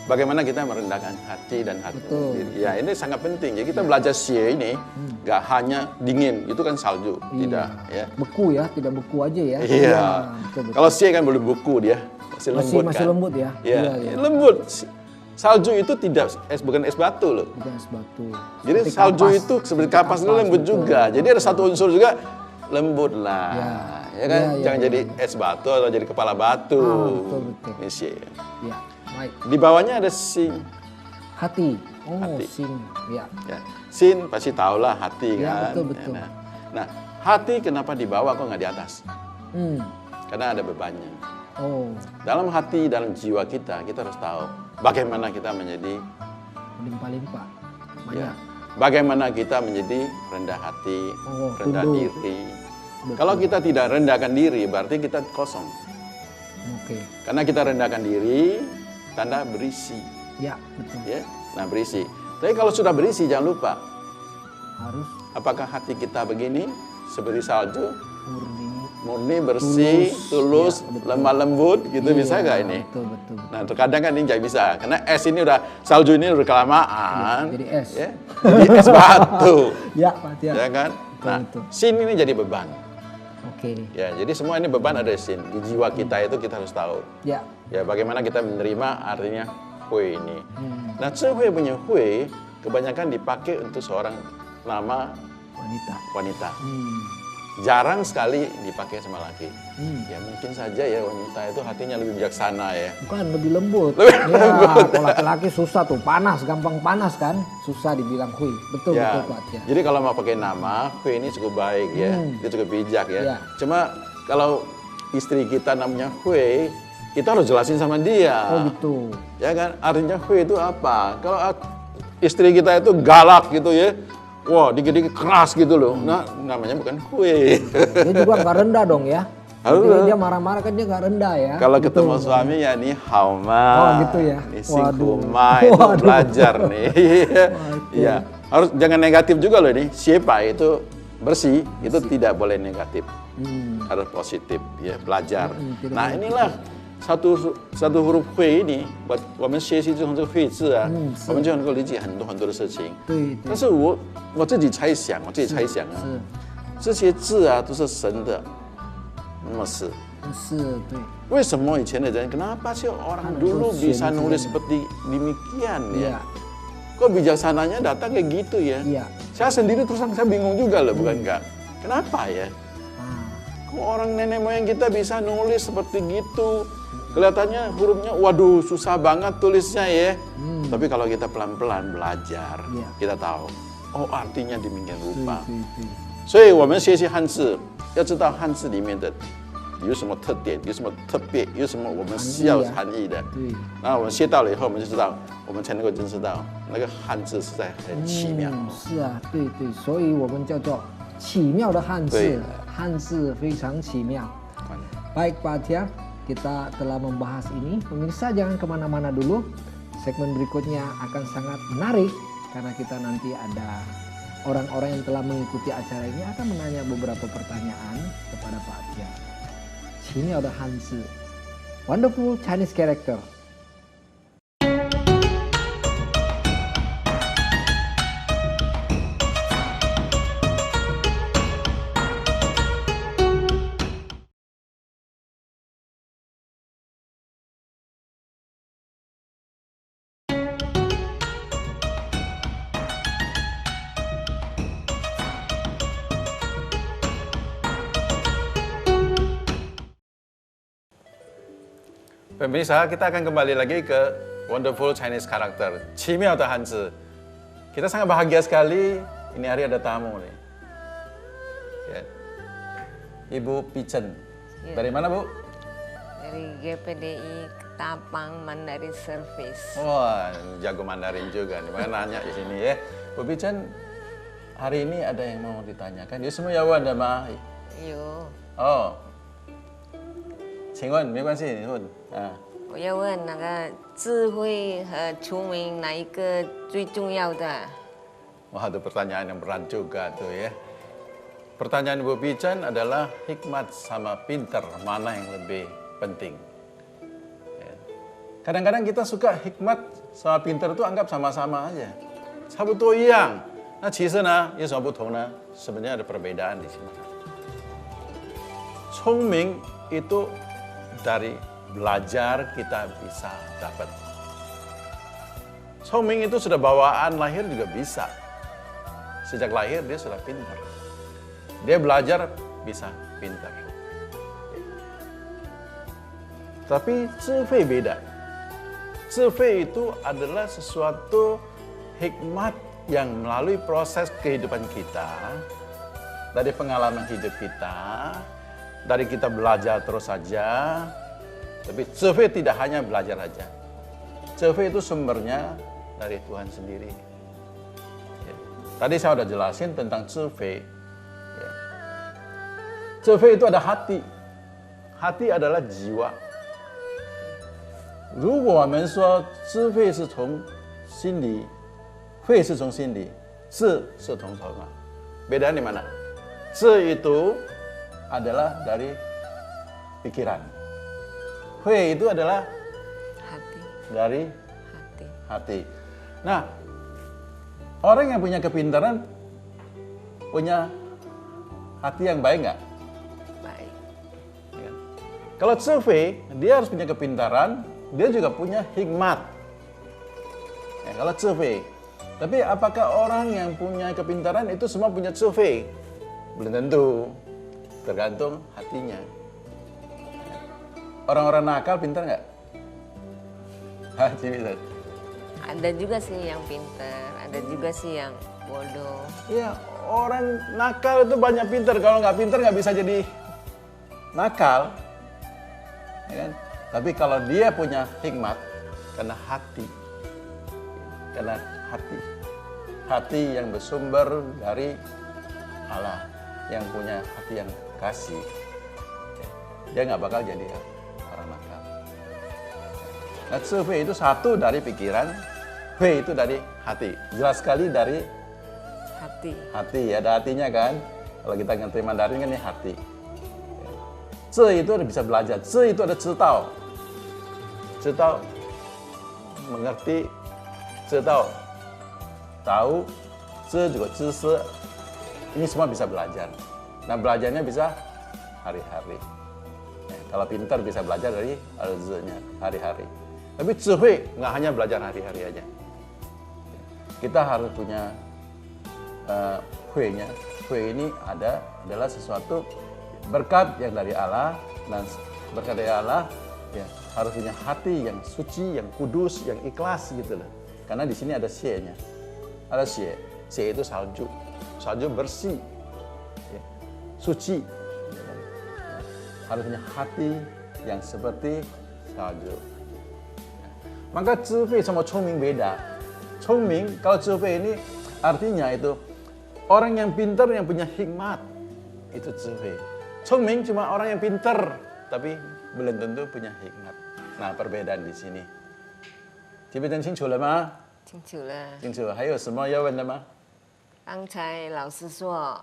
Speaker 2: Bagaimana kita merendahkan hati dan hati
Speaker 1: Betul.
Speaker 2: sendiri. Ya, ini sangat penting. Jadi kita belajar Xie ini nggak hanya dingin, itu kan salju, tidak. Ya.
Speaker 1: Beku ya, tidak beku aja ya.
Speaker 2: Iya.
Speaker 1: Betul.
Speaker 2: Kalau Xie kan belum beku dia, masih lembut
Speaker 1: Masih
Speaker 2: kan.
Speaker 1: lembut ya.
Speaker 2: Iya,
Speaker 1: Iya.
Speaker 2: lembut. Salju itu tidak bukan es batu loh.
Speaker 1: Bukan es batu.
Speaker 2: Jadi
Speaker 1: Seperti
Speaker 2: salju
Speaker 1: kapas.
Speaker 2: itu seperti kapas itu lembut
Speaker 1: betul.
Speaker 2: juga. Jadi ada satu unsur juga lembut lah.
Speaker 1: Ya.
Speaker 2: Ya kan?
Speaker 1: Ya,
Speaker 2: Jangan
Speaker 1: ya,
Speaker 2: jadi es batu atau jadi kepala batu.
Speaker 1: betul.
Speaker 2: Ini Xie.
Speaker 1: Ya, baik.
Speaker 2: Di bawahnya ada Xing.
Speaker 1: Hati. Oh,
Speaker 2: Hati.
Speaker 1: sing. Ya.
Speaker 2: Ya. Sin pasti tahulah hati
Speaker 1: Ya,
Speaker 2: kan.
Speaker 1: betul.
Speaker 2: Nah, hati kenapa di bawah kok nggak di atas?
Speaker 1: Hmm.
Speaker 2: Karena ada bebannya.
Speaker 1: Oh,
Speaker 2: Dalam hati, dalam jiwa kita harus tahu bagaimana kita menjadi
Speaker 1: limpah-limpah.
Speaker 2: ya,
Speaker 1: Banyak.
Speaker 2: bagaimana kita menjadi rendah hati,
Speaker 1: Oh,
Speaker 2: rendah
Speaker 1: tunduk.
Speaker 2: diri, Kalau kita tidak rendahkan diri, berarti kita kosong.
Speaker 1: Oke.
Speaker 2: Karena kita rendahkan diri, tanda berisi.
Speaker 1: Ya, betul.
Speaker 2: Ya, nah berisi. Tapi kalau sudah berisi, jangan lupa.
Speaker 1: Harus
Speaker 2: Apakah hati kita begini, seperti salju,
Speaker 1: murni,
Speaker 2: bersih, tulus,
Speaker 1: Ya, betul.
Speaker 2: lemah lembut, gitu
Speaker 1: Iya,
Speaker 2: bisa nggak ini?
Speaker 1: Betul, betul.
Speaker 2: Nah, terkadang kan ini nggak bisa, karena es ini udah, salju ini udah kelamaan.
Speaker 1: Jadi es.
Speaker 2: Ya, jadi es batu.
Speaker 1: Ya, Pak Tia.
Speaker 2: Ya kan? Nah,
Speaker 1: betul.
Speaker 2: sin ini jadi beban.
Speaker 1: Oke.
Speaker 2: Ya, jadi semua ini beban ada di sin. Di jiwa kita itu kita harus tahu.
Speaker 1: Ya.
Speaker 2: Ya, bagaimana kita menerima artinya hui ini.
Speaker 1: Hmm,
Speaker 2: Nah, hui punya hui kebanyakan dipakai untuk seorang nama wanita. Jarang sekali dipakai sama laki. Ya mungkin saja ya wanita itu hatinya lebih bijaksana ya.
Speaker 1: Bukan, lebih lembut.
Speaker 2: Lebih
Speaker 1: Ya,
Speaker 2: lembut.
Speaker 1: kalau laki-laki susah tuh, panas, gampang panas kan. Susah dibilang hui. Betul,
Speaker 2: Ya,
Speaker 1: betul Pak Tia.
Speaker 2: jadi kalau mau pakai nama, hui ini cukup baik ya. Dia cukup bijak ya.
Speaker 1: Ya.
Speaker 2: Cuma kalau istri kita namanya hui, kita harus jelasin sama dia.
Speaker 1: Oh gitu.
Speaker 2: Ya kan, artinya hui itu apa? Kalau istri kita itu galak gitu ya, wah dikit-dikit keras gitu loh. Nah, namanya bukan hui.
Speaker 1: Dia juga nggak rendah dong ya.
Speaker 2: Harus.
Speaker 1: Jadi dia marah-marah kan dia nggak rendah ya.
Speaker 2: Kalau
Speaker 1: Betul.
Speaker 2: ketemu suami ya nih hauma.
Speaker 1: Oh, gitu ya.
Speaker 2: Nih
Speaker 1: Waduh.
Speaker 2: singkuma itu
Speaker 1: Waduh.
Speaker 2: belajar nih.
Speaker 1: Oke.
Speaker 2: Iya, harus jangan negatif juga loh nih. Siapa itu bersih, itu tidak boleh negatif. Harus positif ya, belajar.
Speaker 1: tidak
Speaker 2: Nah,
Speaker 1: boleh
Speaker 2: inilah satu huruf hui ini buat 我们学习这种hui字啊，我们就能够理解很多的事情。
Speaker 1: 对对
Speaker 2: 但是我自己猜想啊，
Speaker 1: 是
Speaker 2: 这些字啊都是神的，那么是。
Speaker 1: 是对。
Speaker 2: 为什么以前的人kenapa sih orang dulu bisa nulis seperti demikian ya?
Speaker 1: Iya.
Speaker 2: Kok bijaksananya datang kayak gitu ya?
Speaker 1: Iya.
Speaker 2: Saya sendiri terus terang saya bingung juga loh, bukan enggak? Kenapa ya?
Speaker 1: Ah,
Speaker 2: Kok orang nenek moyang kita bisa nulis seperti gitu? Kelihatannya hurufnya, waduh susah banget tulisnya ya. Tapi kalau kita pelan-pelan belajar,
Speaker 1: Iya.
Speaker 2: kita tahu, oh artinya demikian
Speaker 1: 对
Speaker 2: rupa.
Speaker 1: 对对。
Speaker 2: 所以我们学习汉字，要知道汉字里面的有什么特点，有什么特别，有什么我们需要含义的。
Speaker 1: 对。
Speaker 2: 那我们学到了以后，我们就知道，我们才能够认识到那个汉字实在很奇妙。
Speaker 1: 是啊，对对，所以我们叫做奇妙的汉
Speaker 2: 对
Speaker 1: 字，汉字非常奇妙。Baik Pak Tia, kita telah membahas ini. Pemirsa jangan kemana-mana dulu. Segmen berikutnya akan sangat menarik karena kita nanti ada orang-orang yang telah mengikuti acara ini akan menanya beberapa pertanyaan kepada Pak Tia. 奇妙的汉字 Wonderful Chinese Character.
Speaker 2: Pemirsa, kita akan kembali lagi ke Wonderful Chinese Character, 奇妙的汉字. Kita sangat bahagia sekali, ini hari ada tamu nih. Ya. Ibu Pichen.
Speaker 3: Ya.
Speaker 2: Dari mana Bu?
Speaker 3: Dari GPDI Ketapang Mandarin Service.
Speaker 2: Wah, jago Mandarin juga nih, makanya nanya di sini ya. Bu Pichen, hari ini ada yang mau ditanyakan. Dia semua ya Wanda mah.
Speaker 3: 有，
Speaker 2: Oh. 请问，没关系，你问啊。
Speaker 3: 我要问那个智慧和聪明哪一个最重要的？
Speaker 2: Wah, itu pertanyaan yang berat juga tuh ya. Pertanyaan Ibu Pichen adalah hikmat sama pinter, mana yang lebih penting? Ya. Kadang-kadang kita suka hikmat sama pinter itu anggap sama-sama aja. 差不多一样。那其实呢，有什么不同呢？ Sebenarnya ada perbedaan di sini. 聪明 itu dari belajar kita bisa dapat. 聪明 itu sudah bawaan lahir juga bisa. Sejak lahir dia sudah pintar. Dia belajar bisa pintar. Tapi 智慧 beda. 智慧 itu adalah sesuatu hikmat yang melalui proses kehidupan kita, dari pengalaman hidup kita, dari kita belajar terus saja. Tapi 智慧 tidak hanya belajar saja. 智慧 itu sumbernya dari Tuhan sendiri. Ya. Tadi saya sudah jelasin tentang 智慧. Ya. Zhifei itu ada hati. Hati adalah jiwa. 如果我们说智慧是从心里，慧是从心里，智是从头脑。Bedanya di mana? 智 itu adalah dari pikiran. Hui itu adalah
Speaker 3: hati,
Speaker 2: dari
Speaker 3: hati.
Speaker 2: hati. Nah, orang yang punya kepintaran punya hati yang baik nggak?
Speaker 3: Baik.
Speaker 2: Ya. Kalau Zhifei, dia harus punya kepintaran, dia juga punya hikmat. Ya, kalau Zhifei. Tapi apakah orang yang punya kepintaran itu semua punya Zhifei? Belum tentu. Tergantung hatinya. Orang-orang nakal pintar nggak? Hati pintar.
Speaker 3: Ada juga sih yang pintar, ada juga sih yang bodoh.
Speaker 2: Iya, orang nakal itu banyak pintar. Kalau nggak pintar nggak bisa jadi nakal. Ya kan? Tapi kalau dia punya hikmat, karena hati. Karena hati yang bersumber dari Allah, yang punya hati yang kasih, dia nggak bakal jadi orang nakal. Nah, Zhifei itu satu dari pikiran, Hui itu dari hati. Jelas sekali dari
Speaker 3: Hati.
Speaker 2: ada hatinya kan. Kalau kita ngerti Mandarin kan ini hati. Zhi itu bisa belajar. Zhi itu ada zitao. Zitao mengerti, zitao tahu, zhi juga zhi. Ini semua bisa belajar. Nah, belajarnya bisa hari-hari. Ya, kalau pintar bisa belajar dari zhi-nya hari-hari. Tapi Zhifei nggak hanya belajar hari-hari aja. Kita harus punya Hui-nya. Hui ini adalah sesuatu berkat yang dari Allah, dan berkat dari Allah ya, harus punya hati yang suci, yang kudus, yang ikhlas gitu loh. Karena di sini ada xie-nya. Ada xie. Xie itu salju. Salju bersih. Ya, suci. Harus punya hati yang seperti salju. Maka Zhifei sama Chongming beda. Chongming, kalau Zhifei ini artinya itu orang yang pintar yang punya hikmat. Itu Zhifei. Chongming cuma orang yang pintar, tapi belum tentu punya hikmat. Nah, perbedaan di sini. 记不清楚了吗？
Speaker 3: 清楚了。
Speaker 2: 清楚。还有什么要问的吗？
Speaker 3: 刚才老师说，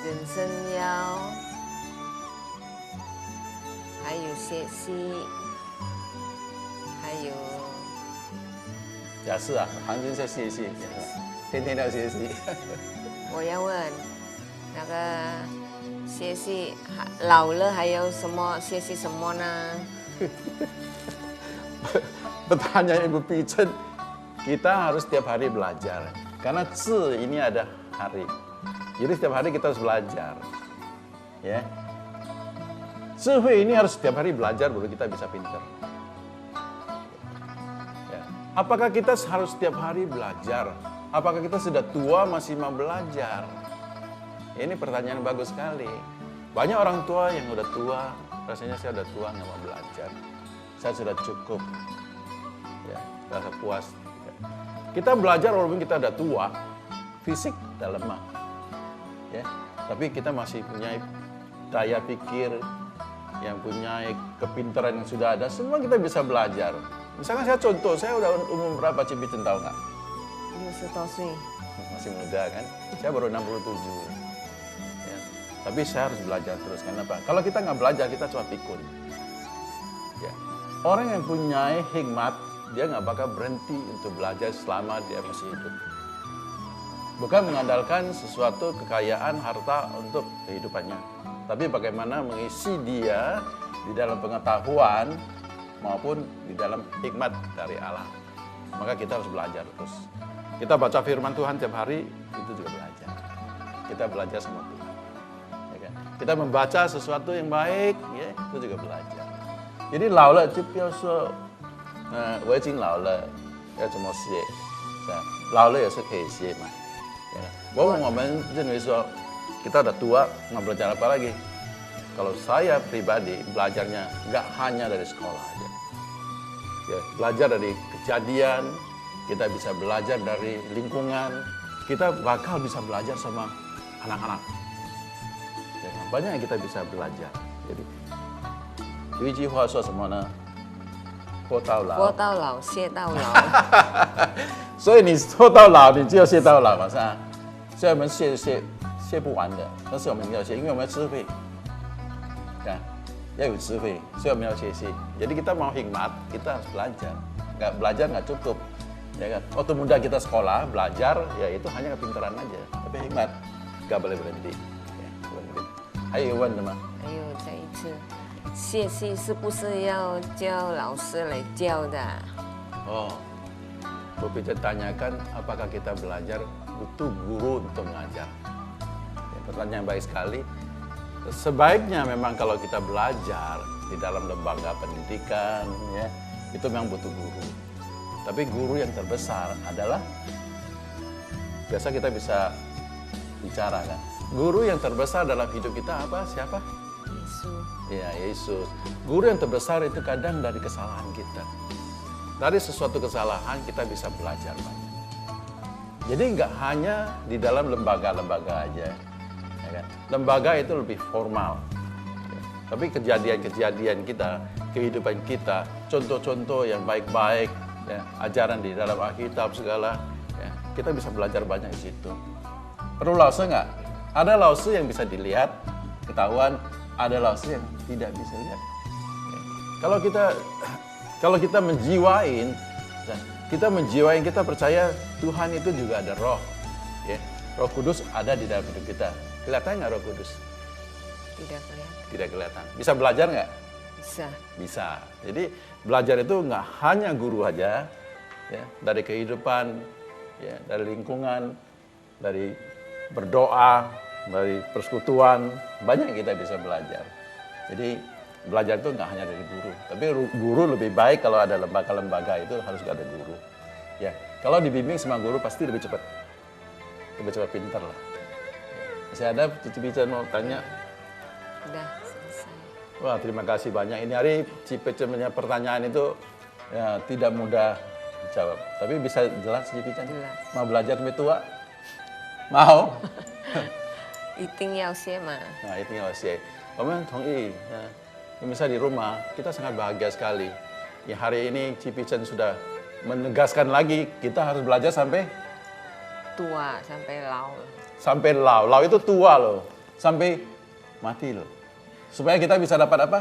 Speaker 3: 人参腰，还有歇息，还有
Speaker 2: 假释啊，行情在歇息，天天要歇息。
Speaker 3: 我要问那个歇息，老了还有什么歇息什么呢？
Speaker 2: Pertanyaan Ibu Pichen, kita harus setiap hari belajar. Karena Zhi ini ada hari. Jadi setiap hari kita harus belajar. Ya. Zhihui ini harus setiap hari belajar baru kita bisa pintar. Ya. Apakah kita harus setiap hari belajar? Apakah kita sudah tua masih mau belajar? Ini pertanyaan bagus sekali. Banyak orang tua yang udah tua, rasanya saya udah tua nggak mau belajar. Saya sudah cukup. Ya, rasa puas. Ya. Kita belajar walaupun kita udah tua, fisik udah lemah. Ya, tapi kita masih punya daya pikir, yang punya kepintaran yang sudah ada, semua kita bisa belajar. Misalkan saya contoh, saya udah umur berapa Cipichen tahu nggak?
Speaker 3: 60多岁。
Speaker 2: Masih muda kan? Saya baru 67. Ya. Tapi saya harus belajar terus. Kenapa? Kalau kita nggak belajar, kita cuma pikun. Ya. Orang yang punya hikmat, dia nggak bakal berhenti untuk belajar selama dia masih hidup. Bukan mengandalkan sesuatu kekayaan, harta untuk kehidupannya. Tapi bagaimana mengisi dia di dalam pengetahuan maupun di dalam hikmat dari Allah. Maka kita harus belajar terus. Kita baca firman Tuhan tiap hari, itu juga belajar. Kita belajar sama Tuhan. Ya kan? Kita membaca sesuatu yang baik, ya, itu juga belajar. Jadi 老了就不要说我已经老了，要怎么写？老了也是可以写嘛。Bahwa我们认为说kita udah tua, nggak belajar apa lagi? Kalau saya pribadi belajarnya nggak hanya dari sekolah aja. Ya, belajar dari kejadian, kita bisa belajar dari lingkungan, kita bakal bisa belajar sama anak-anak. Ya, banyak yang kita bisa belajar. Jadi, 有一句话说什么呢？活到老。
Speaker 3: 活到老，谢到老。
Speaker 2: 所以你活到老，你就要谢到老嘛，是吧？所以我们谢不完的，但是我们要谢，因为我们要智慧，kan? 要有智慧，所以我们要学习。Jadi kita mau hikmat, kita harus belajar. Nggak belajar nggak cukup, ya kan? Waktu muda kita sekolah belajar, ya itu hanya kepintaran aja. Tapi hikmat nggak boleh berhenti. Ya, boleh berhenti. Ayo Iwan teman.
Speaker 3: 还有再一次，谢谢是不是要叫老师来教的？
Speaker 2: Oh, Bu Pijet tanyakan apakah kita belajar butuh guru untuk mengajar. Ya, pertanyaan baik sekali. Sebaiknya memang kalau kita belajar di dalam lembaga pendidikan, ya, itu memang butuh guru. Tapi guru yang terbesar adalah, biasa kita bisa bicara kan, guru yang terbesar dalam hidup kita apa? Siapa?
Speaker 3: 耶稣，
Speaker 2: Ya, Yesus. Guru yang terbesar itu kadang dari kesalahan kita. Dari sesuatu kesalahan kita bisa belajar banyak. Jadi nggak hanya di dalam lembaga-lembaga aja. Ya kan? Lembaga itu lebih formal. Ya. Tapi kejadian-kejadian kita, kehidupan kita, contoh-contoh yang baik-baik, ya, ajaran di dalam Alkitab segala, ya, kita bisa belajar banyak di situ. Perlu lause nggak? Ada lause yang bisa dilihat, ketahuan, ada lause yang tidak bisa lihat. Ya. Kalau kita menjiwain, kita percaya Tuhan itu juga ada roh. Ya. Roh Kudus ada di dalam hidup kita. Kelihatan nggak Roh Kudus?
Speaker 3: tidak kelihatan.
Speaker 2: Tidak kelihatan. Bisa belajar nggak?
Speaker 3: Bisa.
Speaker 2: Bisa. Jadi belajar itu nggak hanya guru aja, ya, dari kehidupan, ya, dari lingkungan, dari berdoa, dari persekutuan, banyak yang kita bisa belajar. Jadi belajar itu nggak hanya dari guru, tapi guru lebih baik kalau ada lembaga-lembaga itu harus ada guru. Ya, kalau dibimbing sama guru pasti lebih cepat pintar lah. Masih ada Cici-Pican mau tanya?
Speaker 3: Udah selesai.
Speaker 2: Wah, terima kasih banyak. Ini hari Cici-Pican punya pertanyaan itu ya, tidak mudah dijawab, tapi bisa jelas Cici-Pican.
Speaker 3: Jelas.
Speaker 2: Mau belajar sampai tua? Mau?
Speaker 3: 一定要谢嘛。
Speaker 2: Nah, itu yang masih. Kamu同意. Nah, misal di rumah, kita sangat bahagia sekali. Ya, hari ini Cici-Pican sudah menegaskan lagi, kita harus belajar sampai
Speaker 3: tua sampai lau.
Speaker 2: sampai lau. Lau itu tua loh. Sampai mati loh. Supaya kita bisa dapat apa?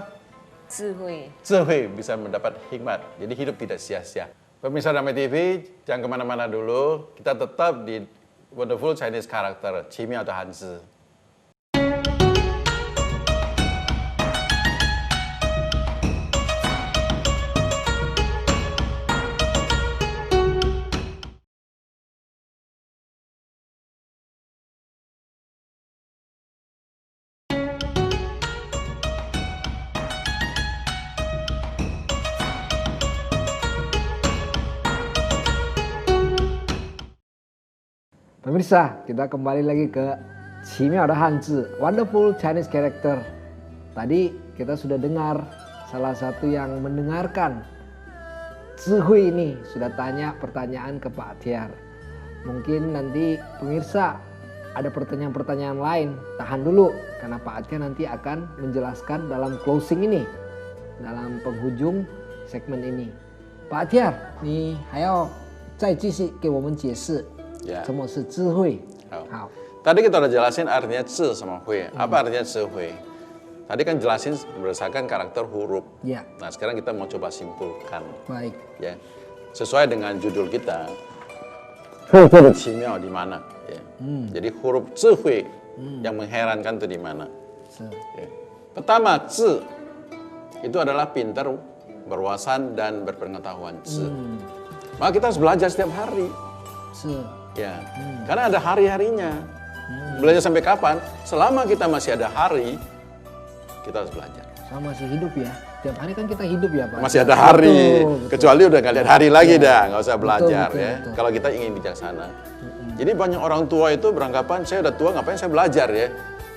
Speaker 3: 智慧。
Speaker 2: Zhe bisa mendapat hikmat. Jadi hidup tidak sia-sia. Pemirsa Damai TV, jangan kemana-mana dulu. Kita tetap di Wonderful Chinese Character, 奇妙的汉字。
Speaker 1: Pemirsa, kita kembali lagi ke 奇妙的汉字 Wonderful Chinese Character. Tadi kita sudah dengar salah satu yang mendengarkan Zihui ini sudah tanya pertanyaan ke Pak Tiar. Mungkin nanti pemirsa ada pertanyaan-pertanyaan lain, tahan dulu karena Pak Tiar nanti akan menjelaskan dalam closing ini, dalam penghujung segmen ini. Pak Tiar, 你还要再继续给我们解释
Speaker 2: Ya.
Speaker 1: 什么是智慧？
Speaker 2: 好。Tadi kita udah jelasin artinya zi sama hui. Apa artinya zi hui? Tadi kan jelasin berdasarkan karakter huruf.
Speaker 1: Ya,
Speaker 2: Nah, sekarang kita mau coba simpulkan.
Speaker 1: baik.
Speaker 2: Ya. Sesuai dengan judul kita.
Speaker 1: 智慧的
Speaker 2: Cimiao di mana? Ya. Jadi huruf zi hui yang mengherankan itu di mana? Ya. Pertama, zi itu adalah pintar, berwawasan dan berpengetahuan. Zi. Maka kita harus belajar setiap hari.
Speaker 1: 是
Speaker 2: Ya, karena ada hari-harinya. Belajar sampai kapan? Selama kita masih ada hari, kita harus belajar.
Speaker 1: sama masih hidup ya. Tiap hari kan kita hidup ya Pak.
Speaker 2: Masih ada hari,
Speaker 1: Betul.
Speaker 2: kecuali udah nggak lihat hari lagi dah, nggak usah belajar
Speaker 1: betul,
Speaker 2: ya.
Speaker 1: betul.
Speaker 2: Kalau kita ingin bijaksana. Jadi banyak orang tua itu beranggapan saya udah tua, ngapain saya belajar ya?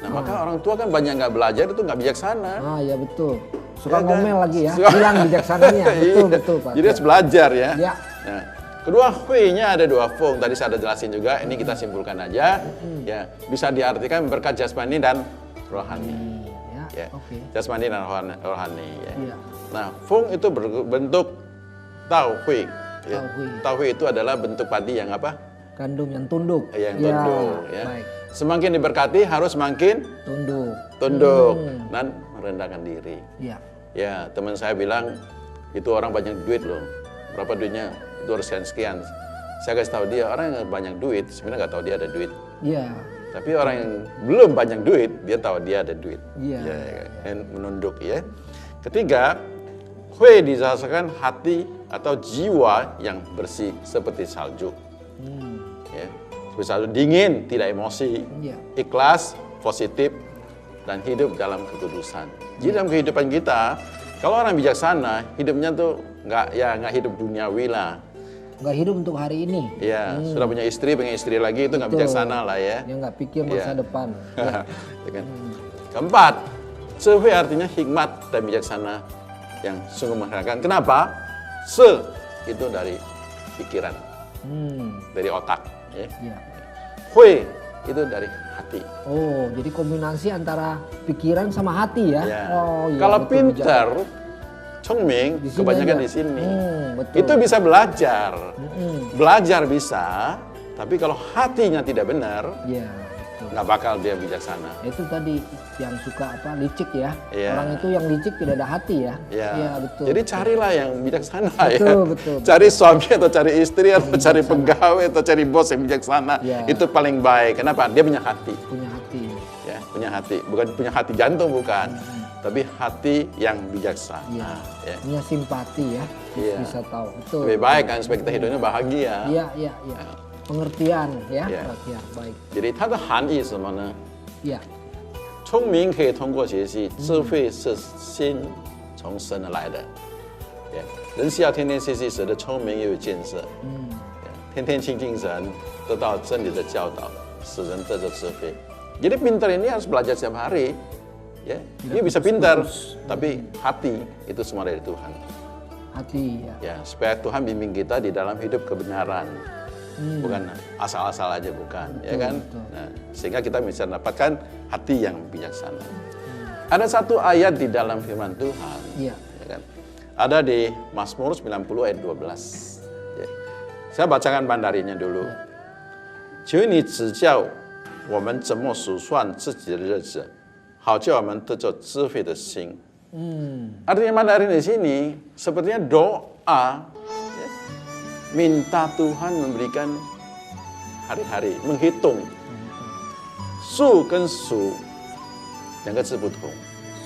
Speaker 2: Nah maka orang tua kan banyak nggak belajar itu nggak bijaksana.
Speaker 1: Ah ya betul. Suka
Speaker 2: Ya kan?
Speaker 1: ngomel lagi ya.
Speaker 2: Suka-
Speaker 1: Hilang bijaksananya. Betul
Speaker 2: Iya.
Speaker 1: betul Pak.
Speaker 2: Jadi harus belajar ya.
Speaker 1: Ya.
Speaker 2: Nah, kedua hui-nya ada dua fung. Tadi saya ada jelasin juga. Ini kita simpulkan aja. Ya, bisa diartikan berkat jasmani dan rohani.
Speaker 1: Ya,
Speaker 2: Ya.
Speaker 1: oke.
Speaker 2: Jasmani dan rohani. Ya.
Speaker 1: Iya.
Speaker 2: Nah, feng itu berbentuk tauhui. Ya.
Speaker 1: Tauhui.
Speaker 2: Tauhui itu adalah bentuk padi yang apa?
Speaker 1: Gandum yang tunduk.
Speaker 2: Yang tunduk. Ya.
Speaker 1: Baik.
Speaker 2: Semakin diberkati harus semakin
Speaker 1: Tunduk.
Speaker 2: tunduk dan merendahkan diri.
Speaker 1: Iya.
Speaker 2: Ya, teman saya bilang itu orang banyak duit loh. Berapa duitnya? Itu harus sekian. Saya kasih tahu dia, orang yang banyak duit sebenarnya nggak tahu dia ada duit.
Speaker 1: Iya.
Speaker 2: Tapi orang yang belum banyak duit, dia tahu dia ada duit.
Speaker 1: Iya.
Speaker 2: Ya, dan menunduk ya. Ketiga, hui dirasakan hati atau jiwa yang bersih seperti salju. Ya, seperti salju dingin, tidak emosi,
Speaker 1: Iya.
Speaker 2: ikhlas, positif, dan hidup dalam kekudusan. Jadi dalam kehidupan kita, kalau orang bijaksana, hidupnya tuh nggak hidup duniawi lah.
Speaker 1: Nggak hidup untuk hari ini.
Speaker 2: Ya, sudah punya istri, pengen istri lagi, itu nggak
Speaker 1: Betul.
Speaker 2: bijaksana lah ya.
Speaker 1: Dia nggak pikir masa
Speaker 2: Iya.
Speaker 1: depan. Ya.
Speaker 2: Ya kan? Keempat, sehui artinya hikmat dan bijaksana yang sungguh mengharapkan. Kenapa? Se itu dari pikiran, dari otak. Ya.
Speaker 1: Iya.
Speaker 2: Hui itu dari hati.
Speaker 1: Oh, jadi kombinasi antara pikiran sama hati ya?
Speaker 2: Ya.
Speaker 1: Oh, iya.
Speaker 2: Kalau
Speaker 1: betul,
Speaker 2: pinter, Chongming,
Speaker 1: Di sini
Speaker 2: kebanyakan
Speaker 1: aja.
Speaker 2: di sini.
Speaker 1: Betul.
Speaker 2: Itu bisa belajar. Belajar bisa, tapi kalau hatinya tidak benar,
Speaker 1: Iya, betul.
Speaker 2: nggak bakal dia bijaksana.
Speaker 1: Itu tadi yang suka apa licik ya?
Speaker 2: Iya.
Speaker 1: Orang itu yang licik tidak ada hati ya?
Speaker 2: Ya.
Speaker 1: Iya, betul.
Speaker 2: Jadi carilah yang bijaksana
Speaker 1: Betul,
Speaker 2: ya.
Speaker 1: betul.
Speaker 2: Cari suami atau cari istri atau cari pegawai atau cari bos yang bijaksana.
Speaker 1: Ya.
Speaker 2: Itu paling baik. Kenapa? Dia punya hati.
Speaker 1: Punya hati.
Speaker 2: Ya, punya hati. Bukan punya hati jantung bukan. Tapi hati yang bijaksana.
Speaker 1: Iya.
Speaker 2: Ya.
Speaker 1: Punya simpati ya?
Speaker 2: Iya.
Speaker 1: Bisa tahu. Betul.
Speaker 2: Lebih baik kan supaya kita hidupnya bahagia.
Speaker 1: Iya, iya, iya. Pengertian ya?
Speaker 2: Iya.
Speaker 1: Pengertian. Baik.
Speaker 2: jadi它的含义是什么呢？
Speaker 1: Iya.
Speaker 2: 聪明可以通过学习，智慧是心从神而来的。人是要天天学习，使得聪明又有见识。天天亲近神，得到真理的教导，使人得着智慧。Jadi pintar ini harus belajar setiap hari. Ya, dia bisa pintar, tapi hati itu semua dari Tuhan.
Speaker 1: Hati ya.
Speaker 2: Ya, supaya Tuhan bimbing kita di dalam hidup kebenaran. Bukan asal-asal aja bukan, ya kan?
Speaker 1: betul.
Speaker 2: Nah, sehingga kita bisa mendapatkan hati yang bijaksana. Ada satu ayat di dalam firman Tuhan,
Speaker 1: Iya.
Speaker 2: ya kan? Ada di Mazmur 90 ayat 12. Ya. Saya bacakan bandarinya dulu. 求你指教我们怎么数算自己的日子，好叫我们得着智慧的心。Artinya Mandarin di sini sepertinya doa, ya, minta Tuhan memberikan hari-hari, menghitung. Su 跟数两个字不同。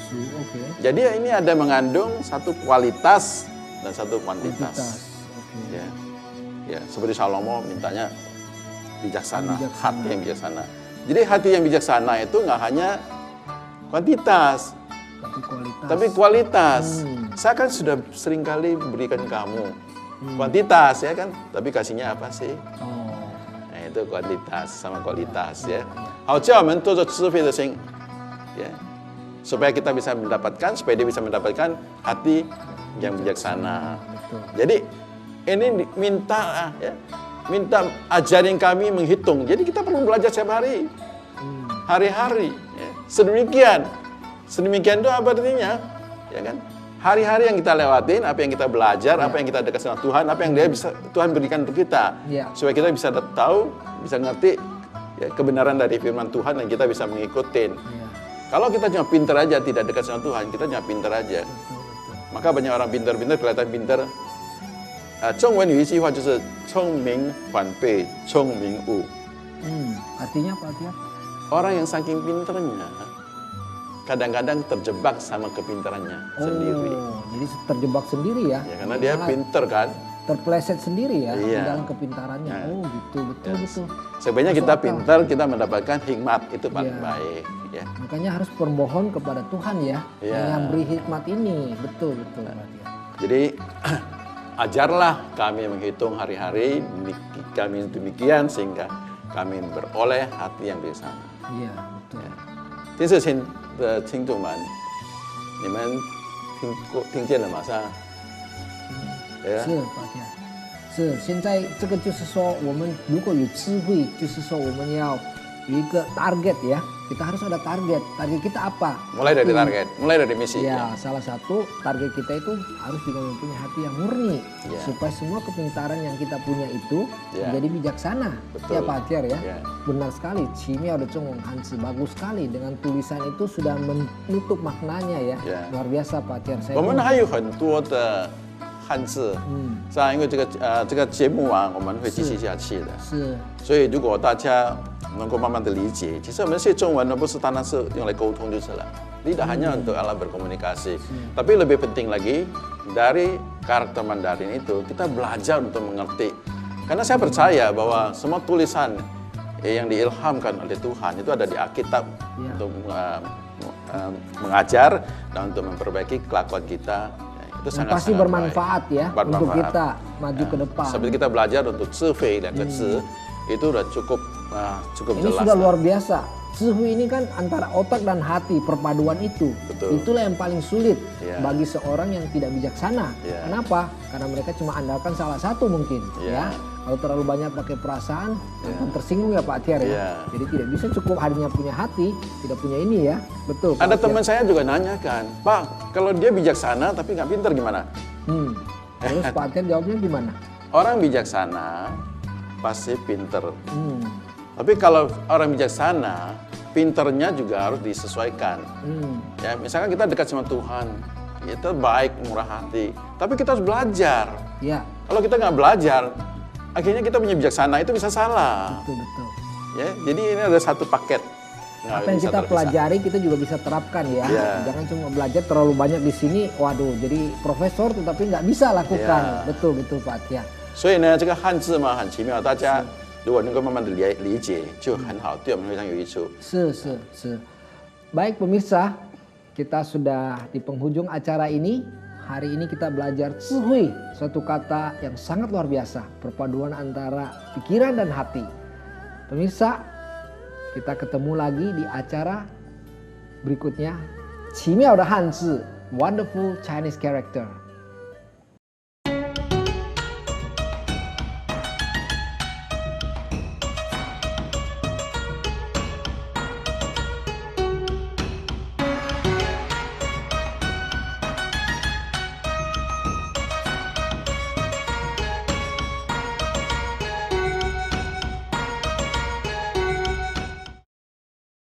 Speaker 1: Oke.
Speaker 2: Jadi ini ada mengandung satu kualitas dan satu kuantitas.
Speaker 1: Oke.
Speaker 2: Ya, ya seperti Salomo mintanya bijaksana,
Speaker 1: Bijaksana.
Speaker 2: hati yang bijaksana. Jadi hati yang bijaksana itu nggak hanya kuantitas,
Speaker 1: Tapi kualitas.
Speaker 2: tapi kualitas. Saya kan sudah sering kali berikan kamu kuantitas ya kan, tapi kasihnya apa sih?
Speaker 1: Oh.
Speaker 2: Nah, itu kuantitas sama kualitas ya. 好叫我们做着智慧的心, ya. Supaya kita bisa mendapatkan, supaya dia bisa mendapatkan hati yang bijaksana.
Speaker 1: Betul.
Speaker 2: Jadi ini minta ya, minta ajarin kami menghitung. Jadi kita perlu belajar setiap hari, hari-hari. Ya. Sedemikian itu apa artinya? Ya kan? Hari-hari yang kita lewatin, apa yang kita belajar, apa yang kita dekat sama Tuhan, apa yang dia bisa Tuhan berikan untuk kita,
Speaker 1: Ya.
Speaker 2: supaya kita bisa tahu, bisa ngerti ya, kebenaran dari Firman Tuhan dan kita bisa mengikutin.
Speaker 1: Iya.
Speaker 2: Kalau kita cuma pintar aja, tidak dekat sama Tuhan, kita cuma pintar aja. Maka banyak orang pintar-pintar kelihatan pintar. 中文有一句话就是聪明反被聪明误。
Speaker 1: Artinya apa artinya?
Speaker 2: Orang yang saking pintarnya kadang-kadang terjebak sama kepintarannya sendiri.
Speaker 1: Oh, jadi terjebak sendiri ya?
Speaker 2: Ya, karena dia
Speaker 1: Malah
Speaker 2: pintar kan.
Speaker 1: terpleset sendiri ya di
Speaker 2: Iya.
Speaker 1: dalam kepintarannya.
Speaker 2: Ya.
Speaker 1: Oh gitu, betul
Speaker 2: Ya.
Speaker 1: betul.
Speaker 2: Sebenarnya
Speaker 1: Masuk
Speaker 2: kita
Speaker 1: akal.
Speaker 2: pintar, kita mendapatkan hikmat itu paling
Speaker 1: Iya.
Speaker 2: baik. Ya.
Speaker 1: Makanya harus bermohon kepada Tuhan ya,
Speaker 2: Iya.
Speaker 1: yang beri hikmat ini. Betul betul. berarti ya.
Speaker 2: Jadi ajarlah kami menghitung hari-hari kami demikian sehingga kami beroleh hati yang bijaksana.
Speaker 1: Iya betul.
Speaker 2: 电视前的听众们，你们听见了吗？是吧？对啊。
Speaker 1: 是抱歉，是现在这个就是说，我们如果有智慧，就是说我们要 ke target ya. Kita harus ada target. Target kita apa?
Speaker 2: Mulai dari
Speaker 1: Hati.
Speaker 2: target, mulai dari misi.
Speaker 1: Ya, salah satu target kita itu harus juga mempunyai hati yang murni.
Speaker 2: Ya.
Speaker 1: Supaya semua kepintaran yang kita punya itu
Speaker 2: Ya.
Speaker 1: menjadi bijaksana.
Speaker 2: Betul.
Speaker 1: Ya Pak Tiar ya.
Speaker 2: Ya.
Speaker 1: Benar sekali. Cimiao de Congong Hanzi. Bagus sekali. Dengan tulisan itu sudah menutup maknanya ya.
Speaker 2: Ya.
Speaker 1: Luar biasa Pak Tiar.
Speaker 2: 我们还有很多的汉字，这样因为这个节目啊，我们会继续下去的。
Speaker 1: 是
Speaker 2: 所以如果大家能够慢慢的理解，其实我们学中文呢，不是单单是用来沟通就是了，tidak hanya untuk alat berkomunikasi, tapi lebih penting lagi dari karakter Mandarin itu kita belajar untuk mengerti. Karena saya percaya bahwa semua tulisan yang diilhamkan oleh Tuhan itu ada di Alkitab untuk mengajar dan untuk memperbaiki kelakuan kita. Itu
Speaker 1: yang
Speaker 2: sangat
Speaker 1: pasti bermanfaat ya untuk
Speaker 2: Bermanfaat.
Speaker 1: kita maju ke depan.
Speaker 2: Seperti kita belajar untuk survei dan kecil itu udah cukup
Speaker 1: Ini
Speaker 2: jelas.
Speaker 1: sudah
Speaker 2: lah.
Speaker 1: luar biasa. Zihui ini kan antara otak dan hati, perpaduan itu.
Speaker 2: Betul.
Speaker 1: Itulah yang paling sulit
Speaker 2: Ya.
Speaker 1: bagi seorang yang tidak bijaksana.
Speaker 2: Ya.
Speaker 1: Kenapa? Karena mereka cuma andalkan salah satu mungkin.
Speaker 2: Ya.
Speaker 1: Ya. Kalau terlalu banyak pakai perasaan, akan tersinggung ya Pak Tiar ya.
Speaker 2: Ya.
Speaker 1: Jadi tidak bisa cukup hanya punya hati, tidak punya ini ya. Betul. Pak
Speaker 2: Ada
Speaker 1: Tiar.
Speaker 2: teman saya juga nanyakan, Pak, kalau dia bijaksana tapi nggak pintar gimana?
Speaker 1: Terus Pak Tiar jawabnya gimana?
Speaker 2: Orang bijaksana pasti pinter.
Speaker 1: Hmm.
Speaker 2: Tapi kalau orang bijaksana, pinternya juga harus disesuaikan. Ya, misalkan kita dekat sama Tuhan, kita baik, murah hati. Tapi kita harus belajar.
Speaker 1: Ya,
Speaker 2: Kalau kita nggak belajar, akhirnya kita punya bijaksana itu bisa salah.
Speaker 1: betul.
Speaker 2: Ya, jadi ini ada satu paket. Nggak
Speaker 1: Apa yang
Speaker 2: bisa
Speaker 1: kita
Speaker 2: terpisah.
Speaker 1: pelajari kita juga bisa terapkan ya.
Speaker 2: Ya.
Speaker 1: Jangan cuma belajar terlalu banyak di sini, waduh jadi profesor tetapi nggak bisa lakukan.
Speaker 2: Ya.
Speaker 1: Betul Pak Tiar.
Speaker 2: 所以呢，这个汉字嘛很奇妙，大家如果能够慢慢的理解，就很好，对我们非常有益处。
Speaker 1: Se. Baik pemirsa, kita sudah di penghujung acara ini. Hari ini kita belajar zihui, suatu kata yang sangat luar biasa, perpaduan antara pikiran dan hati. Pemirsa, kita ketemu lagi di acara berikutnya. Qimiao de Hanzi, Wonderful Chinese Character.